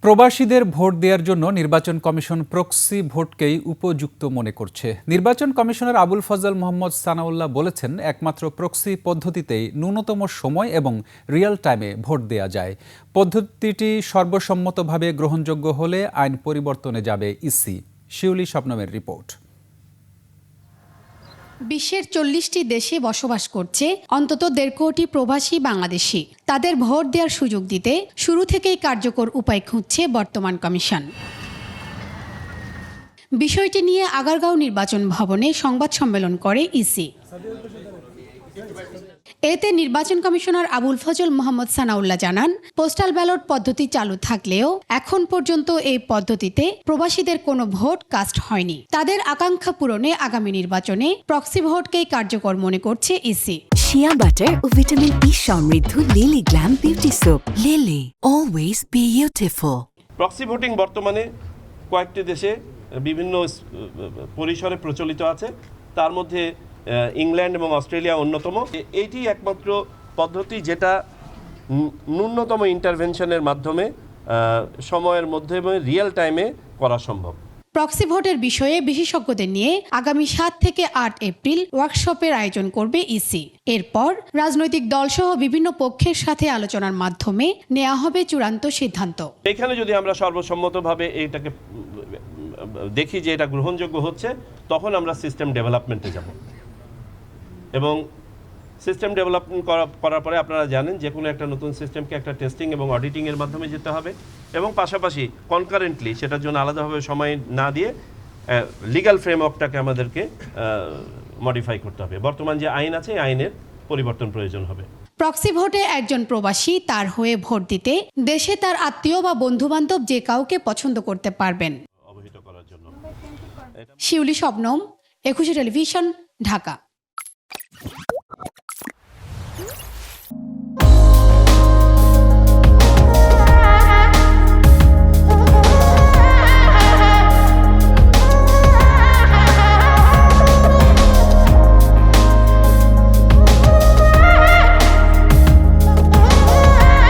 প্রবাসীদের ভোট দেওয়ার জন্য নির্বাচন কমিশন প্রক্সি ভোটকেই উপযুক্ত মনে করছে। নির্বাচন কমিশনার আবুল ফজল মোহাম্মদ সানাউল্লাহ বলেছেন, একমাত্র প্রক্সি পদ্ধতিতেই ন্যূনতম সময় এবং রিয়েল টাইমে ভোট দেওয়া যায়। পদ্ধতিটি সর্বসম্মতভাবে গ্রহণযোগ্য হলে আইন পরিবর্তনে যাবে ইসি। শিউলি শবনমের রিপোর্ট। বিশ্বের ৪০টি দেশে বসবাস করছে অন্তত ১.৫ কোটি প্রবাসী বাংলাদেশি। তাদের ভোট দেওয়ার সুযোগ দিতে শুরু থেকেই কার্যকর উপায় খুঁজছে বর্তমান কমিশন। বিষয়টি নিয়ে আগারগাঁও নির্বাচন ভবনে সংবাদ সম্মেলন করে ইসি। এতে নির্বাচন কমিশনার আবুল ফজল মোহাম্মদ সানাউল্লাহ জানান, পোস্টাল ব্যালট পদ্ধতি চালু থাকলেও এখন পর্যন্ত এই পদ্ধতিতে প্রবাসীদের কোনো ভোট কাস্ট হয়নি। তাদের আকাঙ্ক্ষা পূরণে আগামী নির্বাচনে প্রক্সি ভোটকেই কার্যকর মনে করছে ইসি। শিয়া বাটার ও ভিটামিন ই সমৃদ্ধ lily glam beauty soap. Lily, always beautiful. Proxy voting বর্তমানে কয়েকটি দেশে বিভিন্ন পরিসরে প্রচলিত আছে, তার মধ্যে ইংল্যান্ড এবং অস্ট্রেলিয়া অন্যতম। এইটি একমাত্র পদ্ধতি যেটা ন্যূনতম ইন্টারভেনশনের মাধ্যমে সময়ের মধ্যে এবং রিয়েল টাইমে করা সম্ভব। প্রক্সি ভোটের বিষয়ে বিশেষজ্ঞদের নিয়ে আগামী ৭ থেকে ৮ এপ্রিল ওয়ার্কশপের আয়োজন করবে ইসি। এরপর রাজনৈতিক দলসহ বিভিন্ন পক্ষের সাথে আলোচনার মাধ্যমে নেওয়া হবে চূড়ান্ত সিদ্ধান্ত। এখানে যদি আমরা সর্বসম্মতভাবে এটাকে দেখি যে এটা গ্রহণযোগ্য হচ্ছে, তখন আমরা সিস্টেম ডেভেলপমেন্টে যাব। এবং সিস্টেম ডেভেলপমেন্ট করার পরে আপনারা জানেন যে কোনো একটা নতুন সিস্টেমকে একটা টেস্টিং এবং অডিটিংয়ের মাধ্যমে যেতে হবে, এবং পাশাপাশি কনকারেন্টলি সেটার জন্য আলাদাভাবে সময় না দিয়ে লিগ্যাল ফ্রেমওয়ার্কটাকে আমাদেরকে মডিফাই করতে হবে। বর্তমান যে আইন আছে, এই আইনের পরিবর্তন প্রয়োজন হবে। প্রক্সি ভোটে একজন প্রবাসী তার হয়ে ভোট দিতে দেশে তার আত্মীয় বা বন্ধুবান্ধব যে কাউকে পছন্দ করতে পারবেন। অবহিত করার জন্য। শিউলি শবনম, ২১ টেলিভিশন, ঢাকা।